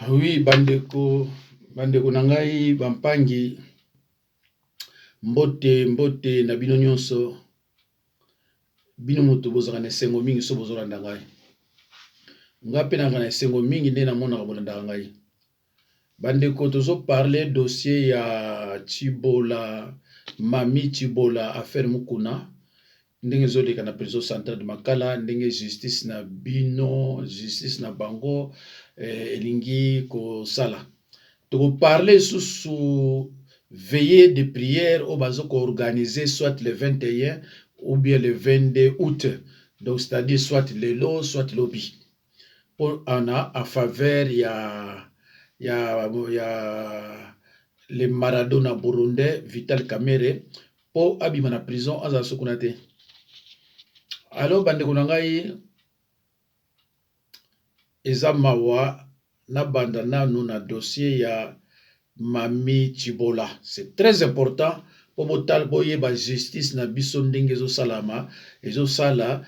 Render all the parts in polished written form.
Oui, bandeko nangai bampangi mbote na bino nyonso bino moto bozaka na esengo mingi so bozolanda ngai nga pe nanga na esengo mingi nde namonaka bolandaka ngai bandeko tozo parler dossier ya Chibola Mami Chibola affaire Mukuna ndenge ezoleka na prison centrale de Makala ndenge justice na bino justice na bango elingi kosala toko parler sous veillée de prière au bazo organiser soit le 21 ou bien le 22 août donc c'est-à-dire soit lelo soit lobi pour en faveur le Maradona burundais Vital Kamerhe pour abima na prison aza sokunate. Alors bandeko na ngai eza mawa na banda nanu na dossier ya Mami Chibola. C'est très important pour botal boyeba justice na biso ndenge ezo salama ezo sala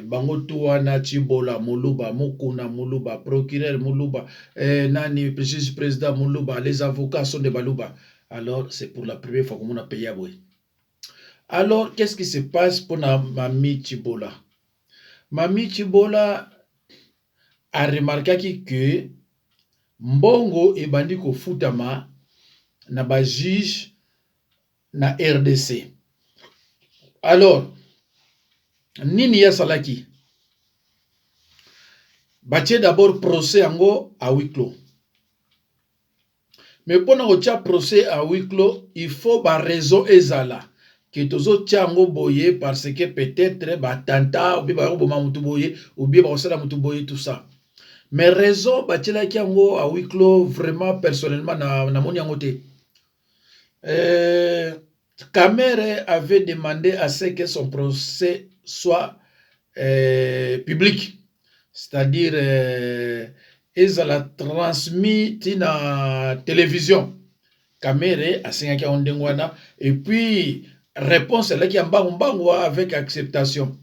bango tu wana Chibola Muluba Mukuna Muluba procureur Muluba nani président Muluba les avocats sont de Baluba. Alors c'est pour la première fois que mon a payé à boy. Alors qu'est-ce qui se passe pour Mami Chibola? Mami Chibola a remarqué que mbongo ebandi kofutama na ba juge na RDC. Alors nini ya salaki batie d'abord procès ango à huis clos. Mais pour na procès à huis clos, il faut ba raison ezala que tozo tiango boye parce que peut-être ba tanta ou bien ba boma mutu boye ou bien ba osala mutu boye tout ça. Mais raison batela kiango à huis clos vraiment personnellement na moni yango te. Kamerhe avait demandé à ce que son procès soit public, c'est-à-dire ezala transmis na télévision. Kamerhe a singaki ondengwana et puis réponse là qui mbangu avec acceptation.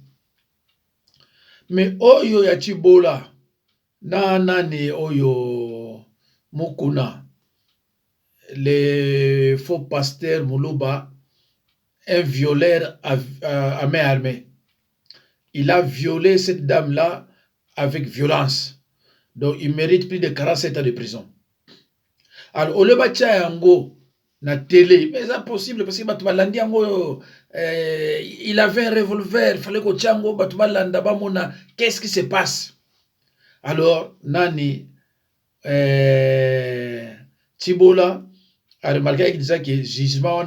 Mais oyo ya Chibola na nani oyo Mukuna le faux pasteur Muluba, un violeur à main armée. Il a violé cette dame-là avec violence. Donc il mérite plus de 47 ans de prison. Alors, au lieu de na télé, mais c'est impossible parce que il avait un revolver, il fallait que Tchango Batubalanda Bamona, qu'est-ce qui se passe? Alors, Nani Chibola a remarqué qu'il disait que le jugement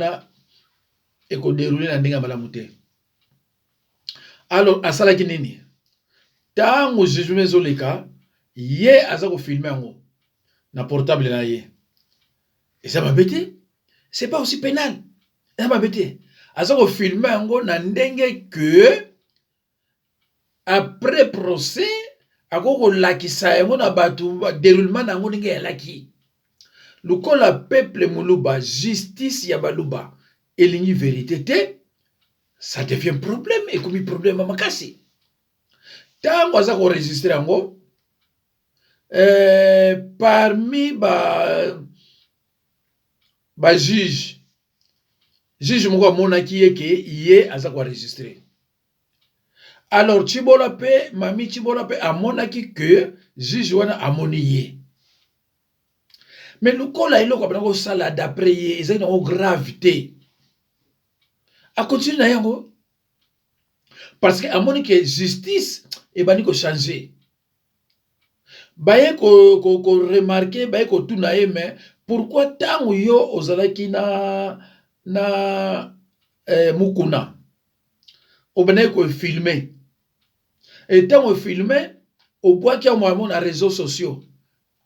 est déroulé dans le malamute. Alors, à Salaki Nini, tant que jugement zoleka, yé azako filmé en na portable na yé. Et ça m'a bêté. C'est pas aussi pénal. Ça m'a bêté. Azako filmé en na ndenge que après procès, ako lakisa yango na batu déroulement nango ndenge ya laki. Lukola peuple Muluba, justice ya Baluba, elingi vérité te, ça devient problème et comme problème à makasi. Tant que ça enregistré ango, parmi ba juge moko monaki eke yé azako enregistré. Alors Chibola pe, Mami Chibola pe a monaki que juge wana amoni yé. Mais nous colla il ko sala d'après yé, ils ont une gravité. A continuer na yango parce que amoni que justice et bani ko changer. Baye ko remarquer, baye ko tuna ye mais pourquoi tant yo ozalaki na Mukuna obene ko filmer et tant on filmer au bois qui a moi na réseaux sociaux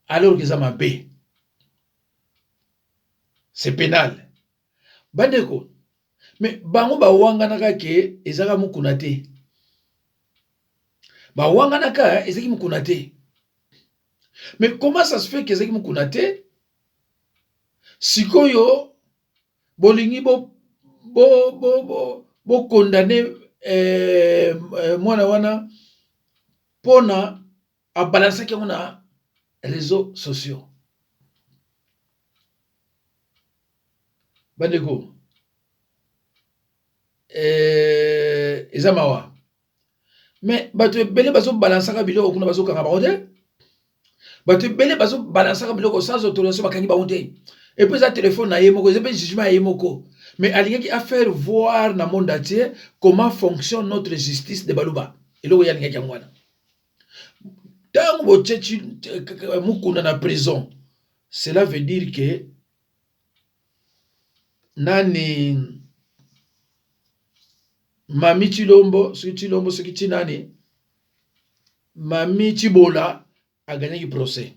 alors que ça m'a bé. C'est pénal. Bandeko. Mais bango ba wanganaka ke ezaka Mukuna te. Ba wanganaka ezaki Mukuna te. Mais comment ça se fait que ezaki Mukuna te? Sikoyo bolingi bo condamné mwana wana pona a balansaki na réseaux sociaux. Bandeko. Eza mawa. Mais bato ebele bazo balansaka biloko kuna bazo kanga bango te. Bato ebele bazo balansaka biloko sans autorisation bakangi bango te. Et puis ça téléphone na ye moko, c'est pas jugement ya ye moko. Mais alingaki a faire voir na monde entier comment fonctionne notre justice de Baluba. Eloko ya alingaki yango wana. Tant bochechi mukuna na prison, cela veut dire que nani Mami Chilombo, ce qui Chinani, Mami Chibola a gagné le procès.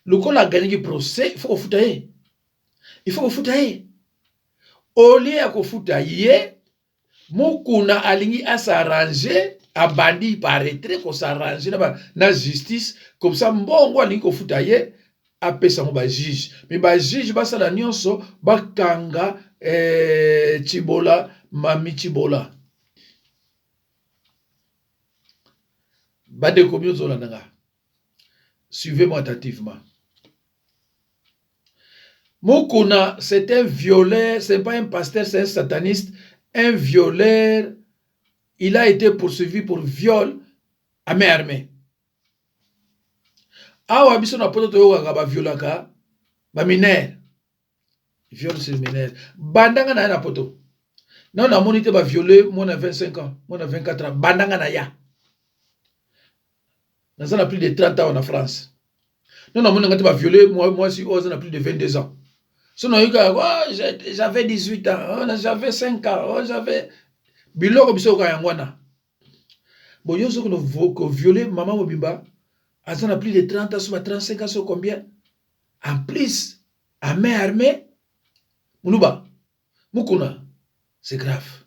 Le con a gagné le procès, il faut qu'on foute. Il faut qu'on foute. Au lieu de foute, Mukuna alingi à s'arranger, à bandi paraître, qu'on s'arrange dans la justice, comme ça, mbongo alingi qu'on foute à pesa mo ba juge. Mais ba juge ba sala nyonso ba kanga Chibola, Mami Chibola. Suivez-moi attentivement. Mukuna, c'est un violeur, c'est pas un pasteur, c'est un sataniste, un violeur. Il a été poursuivi pour viol à main armée. Awa biso na poto toyo kaka ba violaka, ba mineur. Viol sur mineur. Bandanga na na poto. Non, na monité ba violer, moi na 25 ans, moi na 24 ans. Bandanga na ya. Nous avons plus de 30 ans en France. Non, on a violé, moi si on a plus de 22 ans. Sinon, j'avais 18 ans, j'avais 5 ans, j'avais... Biloko biso ka yangwana. Bon, yo ko violé maman Mobimba, on a plus de 30 ans, soit 35 ans, sur combien? En plus, à main armée, Moulouba, Mukuna, c'est grave.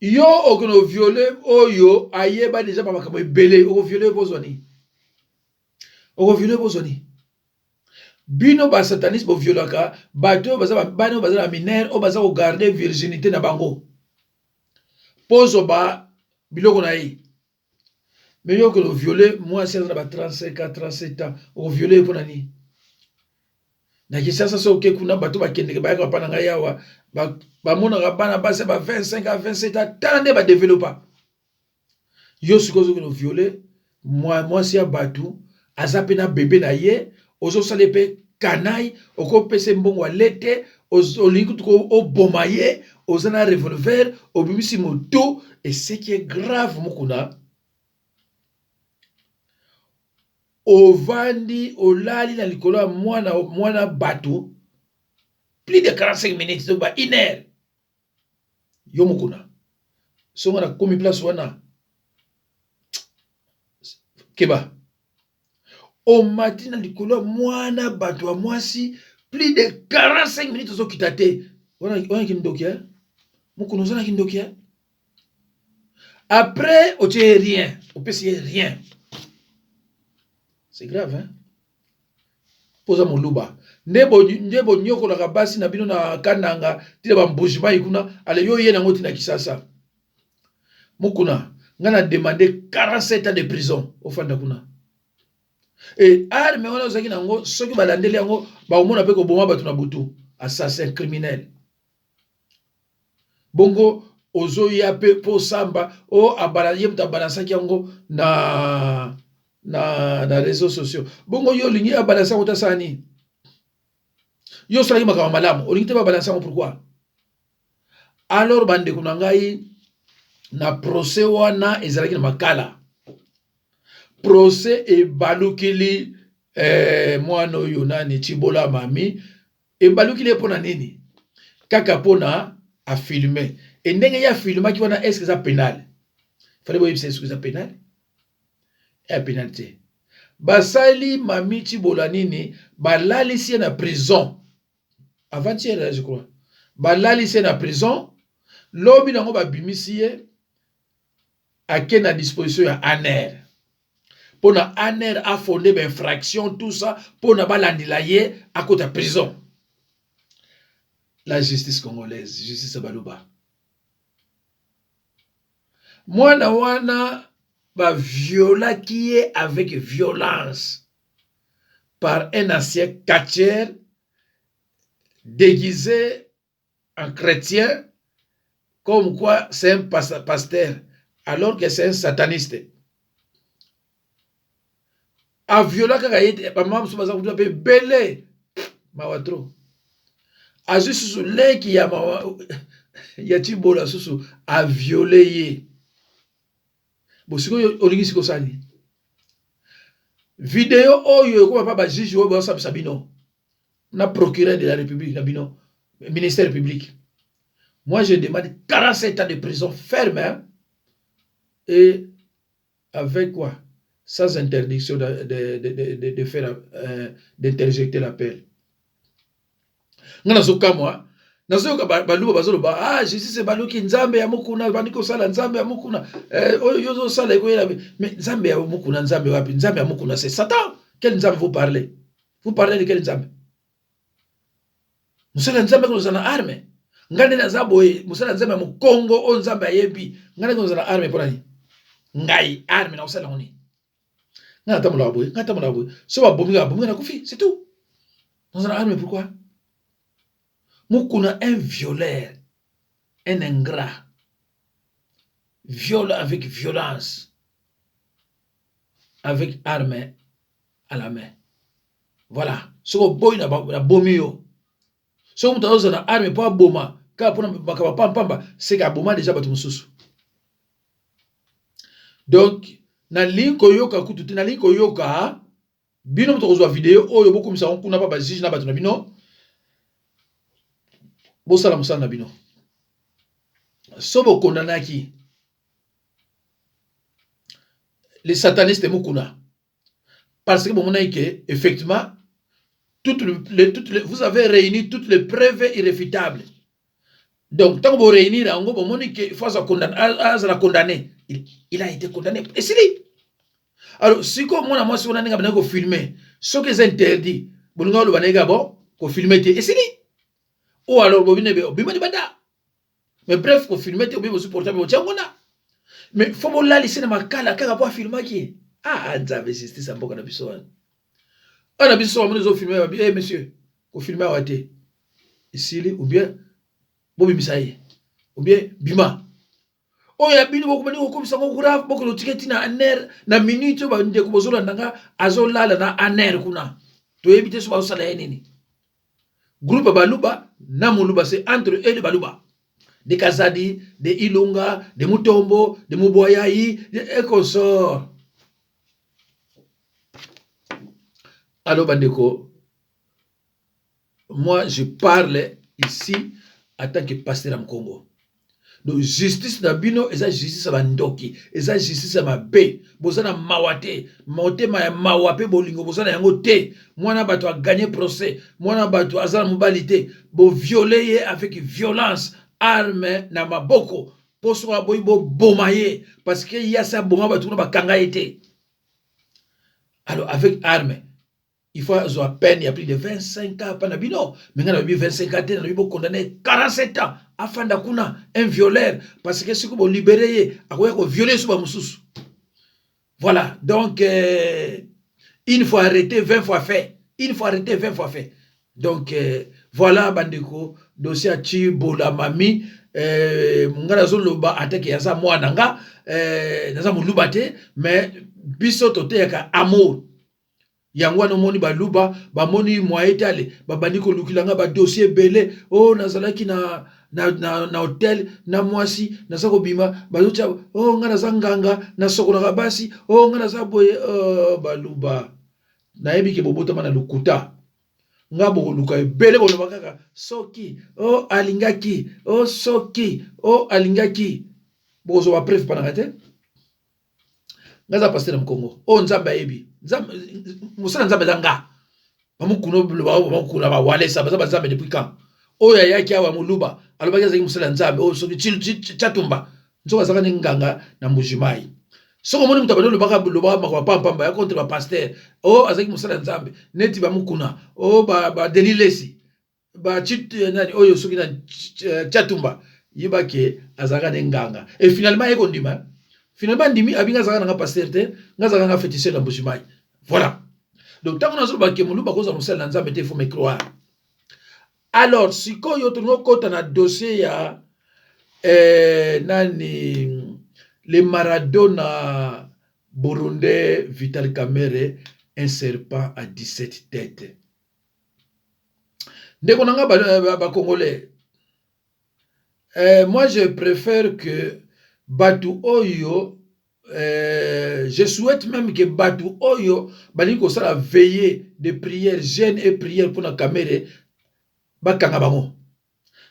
Yo okono violé oyo ayeba déjà ba makamo belé o violé bozoni. O violé bozoni. Bino ba satanisme bo violaka bato baza bano baza la mineur o baza ko garder virginité na bango. Pozo ba biloko na yi. Mais yo okono violé moi c'est na ba 35 ans 37 ans o violé pour nani. Na kisasa so ke kuna bato ba kende ba ka pa na yawa ba mona ka bana ba se ba 25 à 27 ans tande ba développer. Yo sikozo ko violé moi si abatu azapena bébé na ye ozo salepe kanai oko pese mbongo alete olingi tuko obomaye ozana revolver obimisi moto et ce qui est grave mukuna ovandi olali na likolo mwana batu plus de 45 minutes donc ba 1 heure yo mukuna songa na komi place wana keba o matin na likolo mwana bato wa mwasi plus de 45 minutes zo kitate wana kindokia mukuna zana kindokia après o tient rien o peut rien. C'est grave, hein? Posa moluba. Ndebo nyoko na kabasi na bino na kananga tila bambujima ikuna ale yo ye na ngoti na kisasa. Mukuna ngana demander 47 ans de prison au fanda kuna. Et arme wana ozaki nango soki balandeli yango ba omona pe ko boma batu na butu, assassin criminel. Bongo ozo ya pe po samba o abala yemta balansaki yango na réseaux sociaux. Bongo yo lingi a balancer ngota sani. Yo sala makama malamu, olingi te ba balancer ngo pourquoi? Alors bande kuna ngai na procès wana ezalaki na makala. Procès e balukili mwana oyo nani Chibola Mami e balukili pona nini? Kaka pona a filmer. Et ndenge ya filma ki wana est-ce que ça pénal? Fallait voir est-ce que ça pénal? Et pénalité. Basali Mami Chibola nini balali si na prison. Avant-hier je crois. Balali si na prison, lobi nango ba bimisiye a ken à disposition ya ANER. Pour na ANER a fondé ben infraction tout ça pour na balandila ye à côté de prison. La justice congolaise, justice Baluba. Mwana wana ba viola qui est avec violence par un ancien catcheur déguisé en chrétien, comme quoi c'est un pasteur, alors que c'est un sataniste. A viola kaka yete ba mamu baza kutu pe belé mawatro. A susu leki ya ya tibola susu a violé ye. Bosiko olingi siko sali. Vidéo oyo ko papa ba juge oyo ba sabino. Na procureur de la République na bino, ministère public. Moi je demande 47 ans de prison ferme, hein, et avec quoi? Sans interdiction de faire d'interjecter l'appel. Ngana soka moi nazoka baluba bazoloba ah Jésus c'est baluki nzambe ya mukuna bandiko sala nzambe ya mukuna oyo yozo sala ekoyela mais nzambe ya mukuna nzambe wapi? Nzambe ya mukuna c'est Satan. Quel nzambe vous parlez? Vous parlez de quel nzambe? Musala nzambe ko zana arme ngane na zaboye musala nzambe mu Congo o nzambe ayebi ngane ko zana arme pour ani ngai arme na usala ngoni ngata tamula boye so ba bomi na kufi c'est tout. Nous zana arme pourquoi? Mukuna un violeur, un ingrat, viole avec violence, avec arme à la main. Voilà. Ce que boy na bomio. Ce que nous avons arme pour boma, car pour bakaba pamba, c'est qu'à boma déjà batu mususu. Donc na linko yoka kututi na linko yoka bino mto kozwa vidéo oyo boku misa kuna pa baziji na batu na bino. Bosala musala na bino. Sobo kondanaki les satanistes mukuna. Parce que bon que effectivement vous avez réuni toutes les preuves irréfutables. Donc tant que vous réunissez en gros bon que faut ça condamner. Il a été condamné. Et c'est lui. Alors si comme moi si on a nga filmer, ce qui est interdit, bon nga le banega bon ko filmer et c'est lui. Ou alors bobine bima di banda. Mais bref ko filmer te obi supportable tiangona. Mais faut bon là laisser na makala kaka pour filmer qui. Ah nzave justice ça mboka na biso. On a biso on nous filmer eh monsieur, ko filmer waté. Ici ou bien bobi misaye. Ou bien bima. Oh ya bini boko mani ko komisa ko grave boko no tiketi na aner na minute ba nde ko bozola ndanga azolala na aner kuna. To éviter so ba sala nini. Groupe Baluba, Namuluba, c'est entre eux les Baluba. Des Kazadi, des Ilunga, des Mutombo, des Muboyaï, et consorts. Alors, Bandeko, moi, je parle ici en tant que pasteur en Congo. Donc, justice Nabino, et ça justice à Bandoki, et ça justice à ma bé, bozana mawate, monte ma mawape bolingo, bozana yangote, moi na bato a gagné procès, moi na bato a zana mobilité, bo violer avec violence, arme na maboko, pour soit boy bo bomaye, parce que y a ça boma bato na bakanga été. Alors, avec arme, il faut à peine, il y a plus de 25 ans, pas Nabino, mais on a eu 25 ans, on a eu condamné 47 ans. Afin d'akuna un violeur parce que si vous libérez akoya ko violer sur bamususu. Voilà, donc une fois arrêté 20 fois fait. Une fois arrêté 20 fois fait. Donc voilà bandeko dossier ati bola mami ngana zoloba atake yaza mwana nga naza mulubate mais biso tote yaka amour. Yango no moni baluba ba moni moyetale ba bandiko lukilanga ba dossier belé oh nazalaki na hotel na mwasi na sako bima bazocha oh ngana zanganga na sokola basi oh ngana za boye baluba na yebi ke bobota mana lukuta ngabo luka belé bono bakaka soki oh alingaki oh soki oh alingaki bozo wa preuve panakate ngaza pasteur na Congo oh nzamba yebi nzamba musala nzamba zanga bamukuno bamukuna ba wale saba nzamba depuis quand oya yaki awa muluba alobaki azaki musala nzambe o soki chatumba nzoka zaka nganga na mbujimai soko moni mutu abadolo baka makwa pamba ya contre ba pasteur o azaki musala nzambe neti bamukuna o ba delilesi ba chit nani oyo soki na chatumba yibake azaka nganga et finalement yeko ndima Finalement, Ndimi abinga zaka nga pasteur te, nga zaka nga féticheur na Mbushimai. Voilà. Donc tant qu'on a zo ba kemulu ba koza musala nzambe te, il faut me croire. Alors, sikoyo tono kota na dossier ya nani le Maradona burundais Vital Kamerhe, un serpent à 17 têtes. Ndeko nanga ba Congolais. Moi je préfère que Batu Oyo, je souhaite même que Batu Oyo baliko sala veiller de prière, jeûne et prière pour na Kamerhe bakanga bango.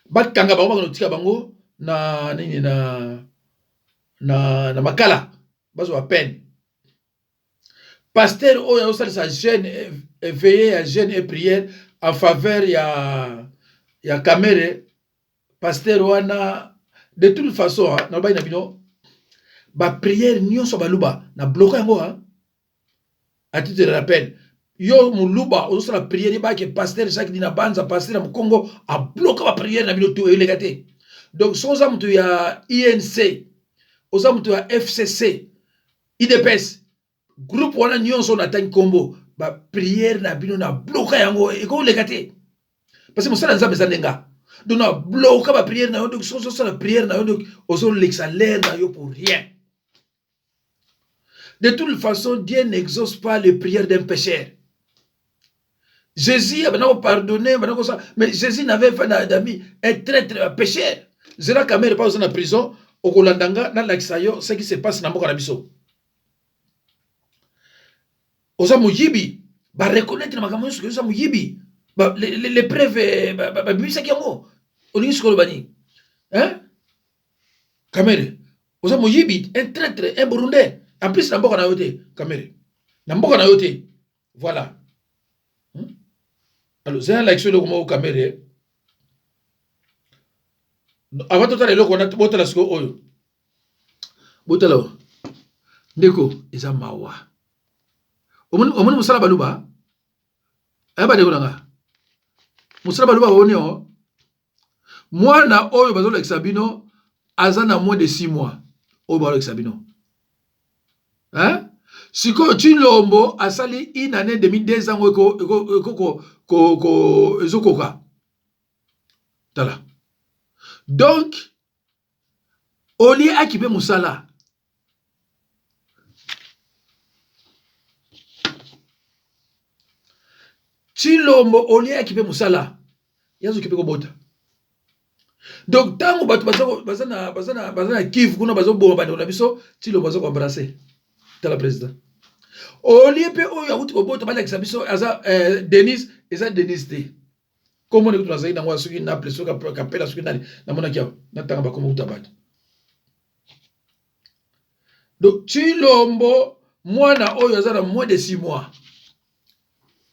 Bakanga bango banotika bango na nini na makala bazo wa peine. Pasteur Oyo sala sa jeûne et veiller à jeûne et prière en faveur ya Kamerhe. Pasteur wana de toute façon na baina bino ba prière nyonso baluba na bloqué yango à titre de rappel yo muluba ozo la prière ba ke pasteur chaque dina banza pasteur na Congo a bloqué ba prière na bino to elegate. Donc soza mutu ya INC oza mutu ya FCC IDPS groupe wana nyonso na tangi kombo ba prière na bino na bloqué yango e ko legate parce que mosala nzambe zandenga. Donc na bloqué ba prière na yo, donc sozo la prière na yo, donc ozo l'exalaire na yo pour rien. De toute façon, Dieu n'exauce pas les prières d'un pécheur. Jésus a pardonné, mais Jésus n'avait pas d'amis, un traître, un pécheur. Zera Kamerhe pas en prison, au Kolandanga, dans l'Axayo, ce qui se passe dans Mokarabiso. Osa Muyibi, va reconnaître ma caméra, que Osa Muyibi, les preuves, Bibi Sakiango, Olis Kolobani. Hein? Kamerhe, Osa Muyibi, un traître, un Burundais. En plus, Namboka na yote, Kamerhe. Namboka na yote. Voilà. Alors, c'est un l'action de comment Kamerhe. Avant tout à l'heure, on a boté la sco oyo. Boté la. Ndeko, eza mawa. Omoni musala baluba. Aba ndeko nanga. Musala baluba oni o. Mwana oyo bazo la Sabino, azana moins de 6 mois. Oyo bazo la Sabino. Hein? Siko Chilombo asali une année et demie 2 ans ezokoka. Tala. Donc Oli akipe musala. Chilombo Oli akipe musala. Yazo kipe ko bota. Donc tango batu bazana kivu kuna bazo bomba na biso Chilombo bazo ko embrasser. Tala président. Oli pe oyo akuti ko bota bala kisabiso aza Denise eza Denise te. Comment on est dans la suite, na pression kapela suki nani na mona kia na tanga ba komo utabata. Donc Chilombo mwana oyo azana moins de 6 mois.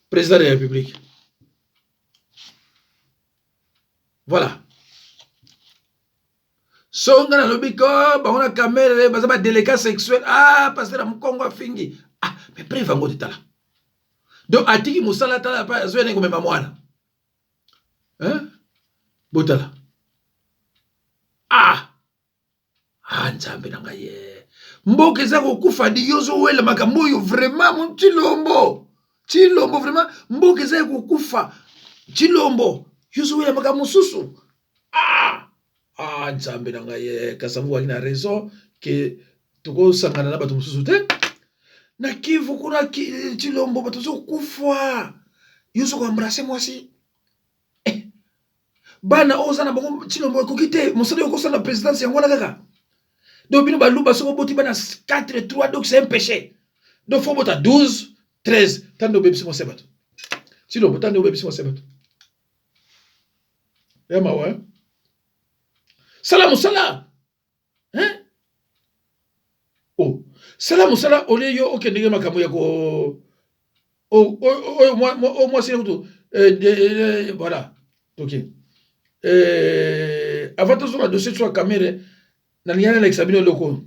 Président de la République. Voilà. Songa na lobiko ba ona Kamerhe ba za délicat sexuel pasteur na Congo fingi. Mais preuve ngo tala. Donc atiki musala tala pa zo ne ko mema mwana. Hein? Botala. Nzambe nanga ye. Mboke za kokufa di yozo wela makambo yo vraiment Chilombo. Chilombo vraiment mboke za kokufa. Chilombo yozo wela makambo susu. Nzambe nanga ye kasavu alina raison que toko sangana na bato mususu te. Na Kivu kuna Chilombo bato zo kufa. Yozo ko embrasser moi si. Bana ozana bango Chilombo ko kite musala yo ko sana présidence yango na kaka. Donc bino baluba soko boti bana 4-3 donc c'est un péché. Donc faut bota 12-13 tando bebisi mo sebato. Chilombo tando bebisi mo sebato. Yama wa. Salam sala. Hein? Salam sala ole yo okendenge makambo ya ko moi c'est tout. Voilà. OK. Avant tout le dossier sur Kamerhe na liana na Sabino loko.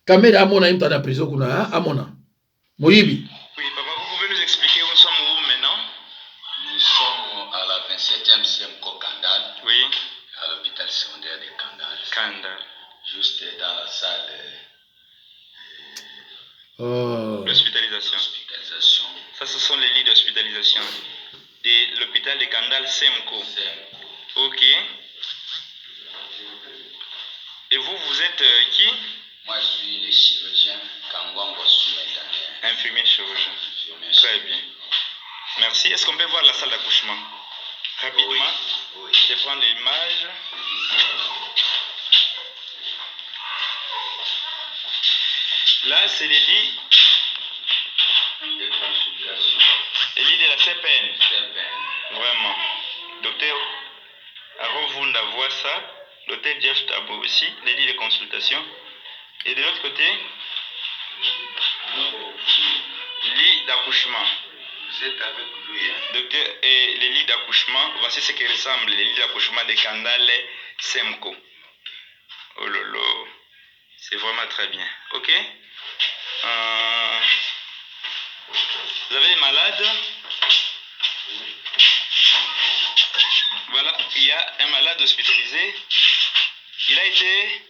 Kamerhe amona imta na prison kuna amona. Moyibi. Oui, papa, vous pouvez nous expliquer où sommes nous maintenant? Nous sommes à la 27e CMCO Kandal. Oui. À l'hôpital secondaire de Kandal. Kandal. Juste dans la salle Oh. L'hospitalisation. Hospitalisation. Ça, ce sont les lits d'hospitalisation de l'hôpital de Kandal Semco. Ok. Et vous, vous êtes qui? Moi, je suis le chirurgien Kangwango Soumetania. Infirmier chirurgien. Très bien. Merci. Est-ce qu'on peut voir la salle d'accouchement? Rapidement. Oui. Je prends l'image. Là, c'est les lits. De consultation. Les lits de la CPN. CPN. Vraiment. Docteur Arovunda voit ça. Docteur Jeff Tabo aussi. Les lits de consultation. Et de l'autre côté, lit d'accouchement. Vous êtes avec lui, hein? Docteur, et les lits d'accouchement, voici ce qui ressemble, les lits d'accouchement de Kandale Semco. Oh lolo, c'est vraiment très bien. Ok? Vous avez des malades? Voilà, il y a un malade hospitalisé. Il a été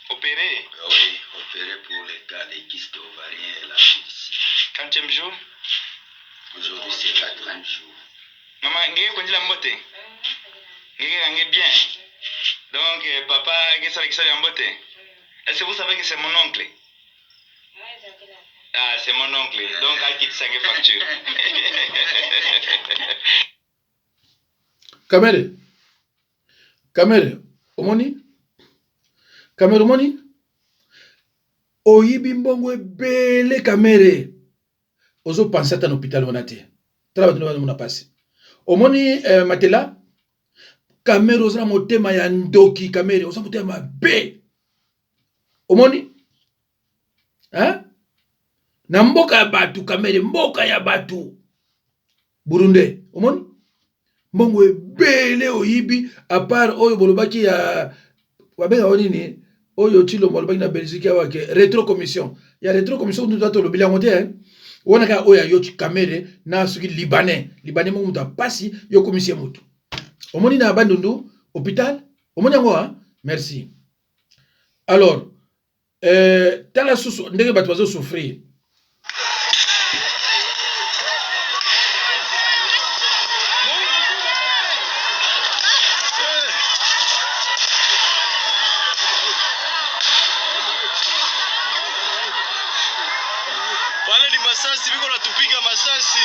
opéré. Oui, opéré pour les cas des kystes ovariens et la pédicille. 40e jour? Aujourd'hui, c'est 4e jour. Maman, ngeke kondila mbote? Ngeke gange bien. Donc, papa, qu'est-ce que c'est mbote? Est-ce que vous savez que c'est mon oncle? Ah, c'est mon oncle. Donc, à quitte 5 factures. Kamere, omoni? Kamere, omoni? Oyibi mbongo ebele kamere. Ozo penser à un hôpital onate. Travaille dans mon passe. Omoni matela. Kamere oza motema ya ndoki kamere oza motema be. Omoni? Hein? Na mboka ya batu kamere, mboka ya batu. Burunde, omoni? Mbongo ebele oyibi à part oyo bolobaki ya wabenga onini oyo tilo bolobaki na Belgique awake rétro commission. Ya rétro commission nous doit to lobila ngote hein. Wona ka oya yo kamere na suki libanais mo muta pasi yo commission mutu. Omoni na bandundu hôpital, omoni ngo hein? Merci. Alors tala susu ndenge batu bazo souffrir. Wale ni masasi, biko natupiga masasi.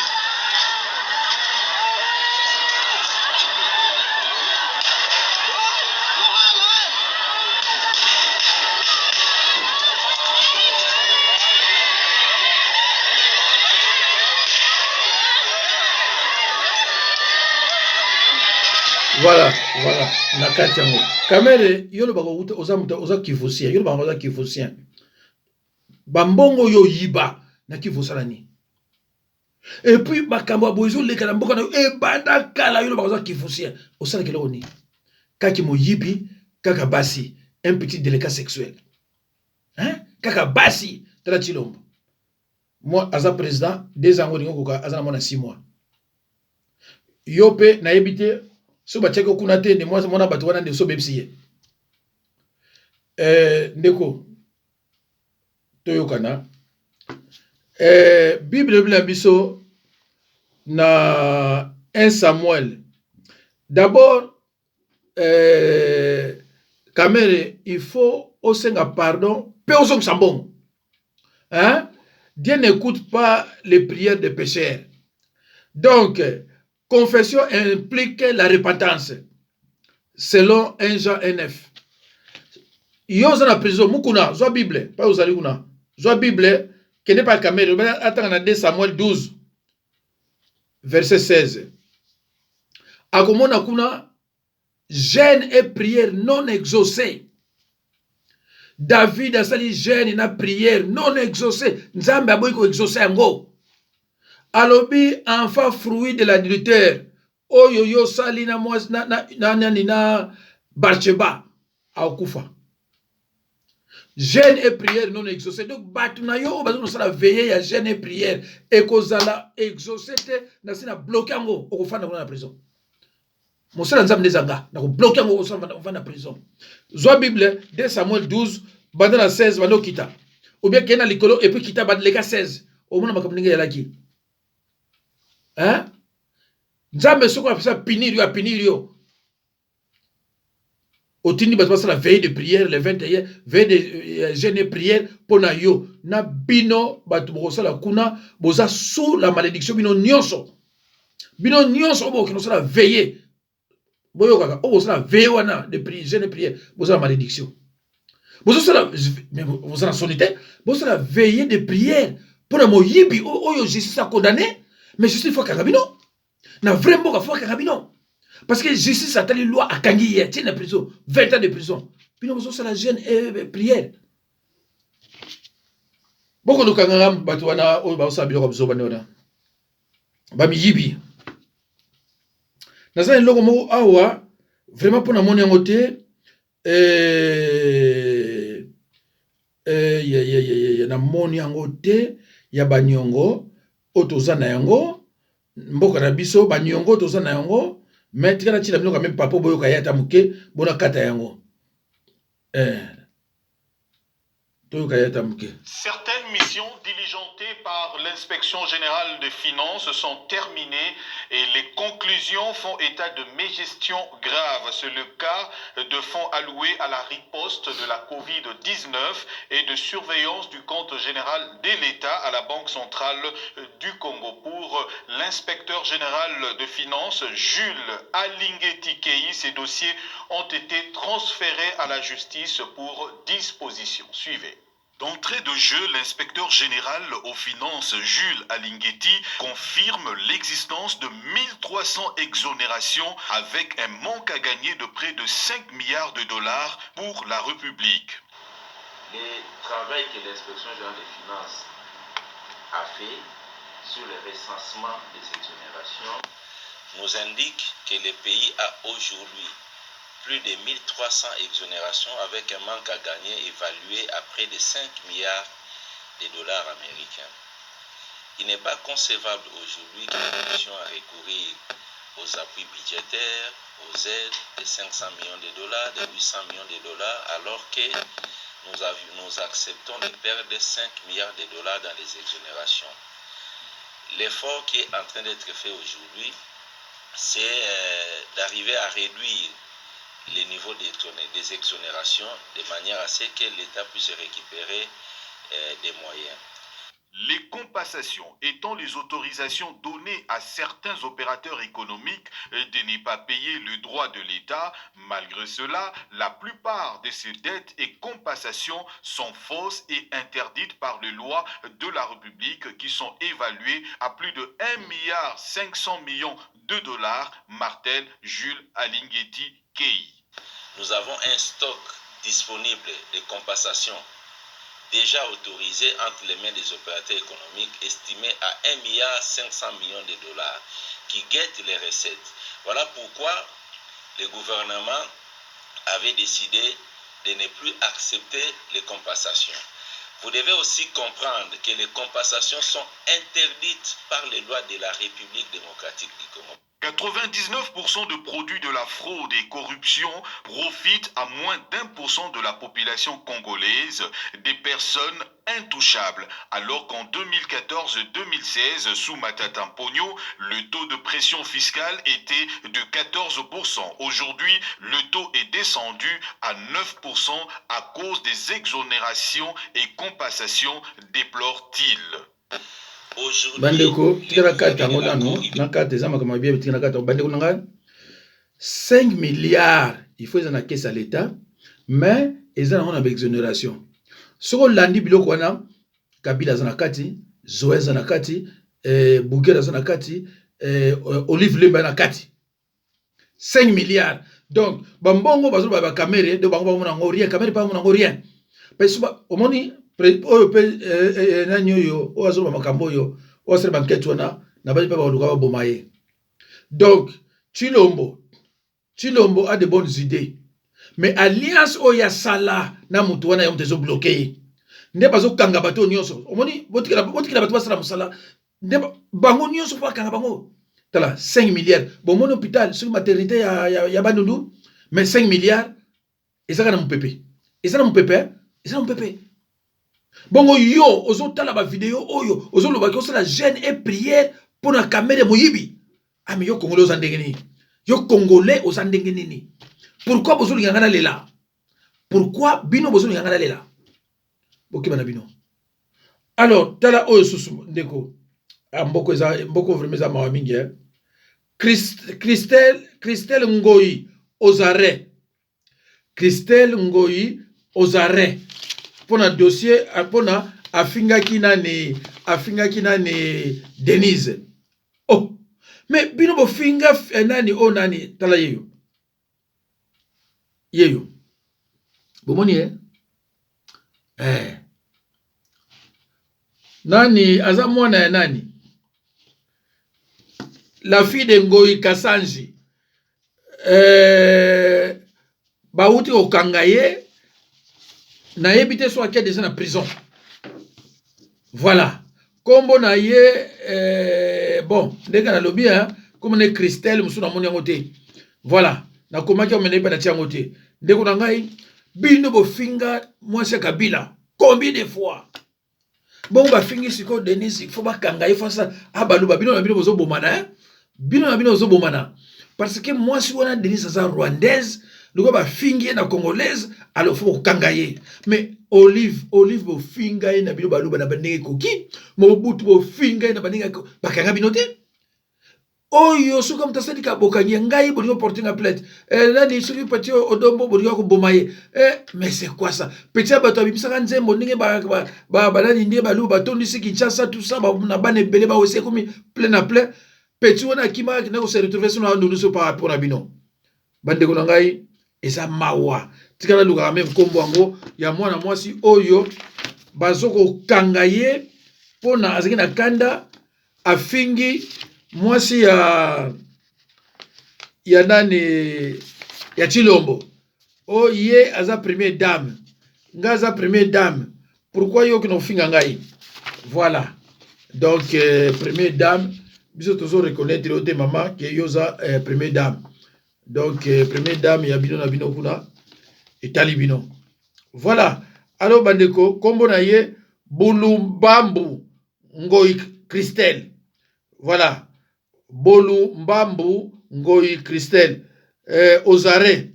Voilà, nakati yango. Kamere yolo bako oza kivusien, yolo bako oza kivusien. Bambongo yo yiba na kivusalani. Et puis makambo bozo le kana mboka na banda kala yolo bako oza kivusien. Osala keloko ni. Kaki mo yibi kaka basi, un petit délicat sexuel. Hein? Kaka basi tala chilombo. Moi aza président 2 ans ngo koka aza na mona 6 mois. Yope na yebite so bacheko kuna te ne mwana bato wana nde so bebisiye. Ndeko toyokana. Bible bila biso na 1 Samuel. D'abord Kamere, il faut osenga pardon, pe osong sambon. Hein? Dieu n'écoute pas les prières des pécheurs. Donc confession implique la repentance. Selon 1 Jean 1:9. Yoza na prison, mukuna, zoa Bible, pas uzali kuna. Zoa Bible, qui n'est pas Kamere, attends na 2 Samuel 12, verset 16. Akomona kuna, jeûne et prière non exaucée. David a sali jeûne na prière non exaucée. Nzambe aboyi ko exaucer yango. Alobi enfant fruit de l'adultère. Oyo yo sali na mwaz na Barcheba akufa. Jeûne et prière non exaucée. Donc batu na yo bazo sala veiller ya jeûne et prière et kozala exaucé te na sina bloquer ngo okufanda na prison. Mosala nzambe nezanga na ko bloquer ngo okufanda na prison. Zo Bible 2 Samuel 12 banda na 16 bando kita. ou bien kena likolo et puis kita bad leka 16 au mona makamninga yalaki hein nzambe soko apesa punir yo otindi bato basala veille de prière le 21 veille de jeûne et prière pona yo na bino bato bokosala kuna boza sous la malédiction bino nyonso obo sala veille boyo kaka obo sala veille wana de prière jeûne et prière bosala malédiction bosala mais bosala sonité bosala veille de prière pona moyibi oyo justice a condamné mais justice faut kaka bino na vrai mboka faut kaka bino. Parce que justice a telle loi à Kangi, il y a prison, 20 ans de prison. Puis nous avons la jeune prière. Beaucoup de Kangam, Batouana, ou Basabi, Robzobanona. Bami Yibi. Dans un logo awa, vraiment pour la monnaie en côté, na monnaie en côté, ya Banyongo, Otozana yango, Mboka na biso, Banyongo, Otozana yango. Mais tu as même pas pour boyoka yata muke bona kata yango Certaines missions diligentées par l'inspection générale des finances sont terminées et les conclusions font état de mégestion grave. C'est le cas de fonds alloués à la riposte de la Covid-19 et de surveillance du compte général de l'État à la Banque centrale du Congo. Pour l'inspecteur général de finances, Jules Alingeti Kei, ces dossiers ont été transférés à la justice pour disposition. Suivez. D'entrée de jeu, l'inspecteur général aux finances Jules Alingeti confirme l'existence de 1300 exonérations avec un manque à gagner de près de 5 milliards de dollars pour la République. Le travail que l'inspection générale des finances a fait sur le recensement des exonérations nous indique que le pays a aujourd'hui plus de 1300 exonérations avec un manque à gagner évalué à près de 5 milliards de dollars américains. Il n'est pas concevable aujourd'hui que la Commission a recourir aux appuis budgétaires, aux aides de 500 millions de dollars, de 800 millions de dollars, alors que nous acceptons de perdre 5 milliards de dollars dans les exonérations. L'effort qui est en train d'être fait aujourd'hui, c'est d'arriver à réduire les niveaux des exonérations de manière à ce que l'État puisse récupérer des moyens. Les compensations étant les autorisations données à certains opérateurs économiques de ne pas payer le droit de l'État. Malgré cela, la plupart de ces dettes et compensations sont fausses et interdites par les lois de la République qui sont évaluées à plus de 1,5 milliard de dollars, martèle Jules Alingeti Kei. Nous avons un stock disponible de compensation déjà autorisé entre les mains des opérateurs économiques estimé à 1,5 milliard de dollars qui guettent les recettes. Voilà pourquoi le gouvernement avait décidé de ne plus accepter les compensations. Vous devez aussi comprendre que les compensations sont interdites par les lois de la République démocratique du Congo. 99% de produits de la fraude et corruption profitent à moins d'1% de la population congolaise, des personnes intouchables. Alors qu'en 2014-2016, sous Matata Mponyo, le taux de pression fiscale était de 14%. Aujourd'hui, le taux est descendu à 9% à cause des exonérations et compensations, déplore-t-il. Bandeko, tika kata ngodano, na kata za makama bien tika kata bandeko nanga 5 milliards, il faut na caisse à l'État, mais ils ont une exonération. Soko landi biloko wana Kabila zanakati, Zoé zanakati, Bougera zanakati, Olive Lemba nakati. 5 milliards. Donc, bambongo bazo ba caméra, de bango ba mo rien, caméra pas mo rien. Parce que omoni oyo pe nanyo yo oazo makambo yo osere banquete wana na ba ba luka ba bomaye. Donc Chilombo a de bonnes idées, mais alliance oya sala na mutu wana yo mtezo bloquer nde bazo kanga bato nyonso omoni botikela bato basala musala nde bango nyonso fa kanga bango tala 5 milliards bon mon hôpital sur maternité ya Bandundu mais 5 milliards ezaka na mupepe ezana mupepe. Bongo yo, ozotala ba vidéo oyo, ozoloba ko la jeûne et prière pour la caméra moyibi. Ah mais yo Congolais ozandenge nini? Yo Congolais ozandenge nini? Pourquoi bozo lingana lela? Pourquoi bino bozo lingana lela? Bokima bino. Alors, tala oyo susu ndeko. Mboko vraiment za mawa mingi. Christelle Ngoyi aux arrêts. Christelle Ngoyi aux arrêts. Pour un dossier, pour afinga kina ne Denise. Oh, mais bino bo finga nani o nani tala yeyo. Yeyo. Bomoni nani aza mwana ya nani? La fille de Ngoyi Kasanji. Bauti okangaye na yebite so akia déjà na prison. Voilà. Kombo na ye bon, ndeka na lobi comme ne Christelle musuna moni ngote. Voilà. Na komaki omene pa na tia ngote. Ndeko na ngai bino bo finga mwasi Kabila. Combien de fois? Bon ba fingi siko Denise, faut ba kangaye fasa abaluba bino na bino bozo bomana bino na bino bozo bomana. Parce que moi si on a Denise za rwandaise, nous ba fingi na congolaise, alors faut kangaye. Mais Olive bo finga na bino baluba na bandenge koki, Mobutu bo finga na bandenge ba kanga bino te. Oyo so comme tasali ka bokangi ngai bolingo porter na plainte. Là ni soki petit odombo bolingo ko bomaye. Mais c'est quoi ça? Petit bato abimisa nzembo ndenge ba nani ndie balu batondi si Kinshasa tout ça ba na bane belé ba aussi comme plein à plein. Petit wana kima na ko se retrouver sur na ndulu so par rapport na bino. Bande ko ngai eza mawa. Tikala luka même kombo ngo ya mwana mwasi oyo bazoko kangaye pona azaki na kanda afingi mwasi ya nani ya Chilombo. Oh ye aza première dame. Nga aza première dame. Pourquoi yo kino finga ngai? Voilà. Donc première dame, biso tozo reconnaître ote maman que yo za première dame. Donc première dame ya bino na bino kuna etali bino. Voilà. Alors bandeko kombo na ye Bulumbambu Ngoyi Christelle. Voilà. Bolu Mbambu Ngoyi Christelle aux arrêts.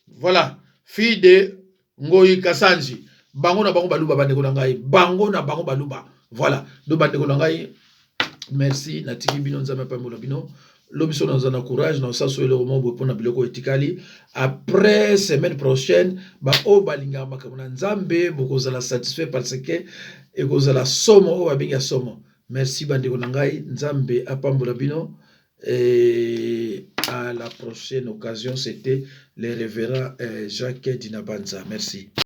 Voilà. Fille de Ngoyi Kasanji. Bango na bango baluba bandeko na ngai. Bango na bango baluba. Voilà. Do bandeko na ngai. Merci. Natiki bino nzame pa mbola bino. Lobiso na zana courage na saso le roman pour na biloko etikali. Après semaine prochaine ba o balinga makamuna nzambe bokozala satisfait parce que ekozala somo o babinga somo. Merci bandeko na ngai nzambe apambola bino. Et à la prochaine occasion, c'était le révérend Jacques Dinabanza. Merci.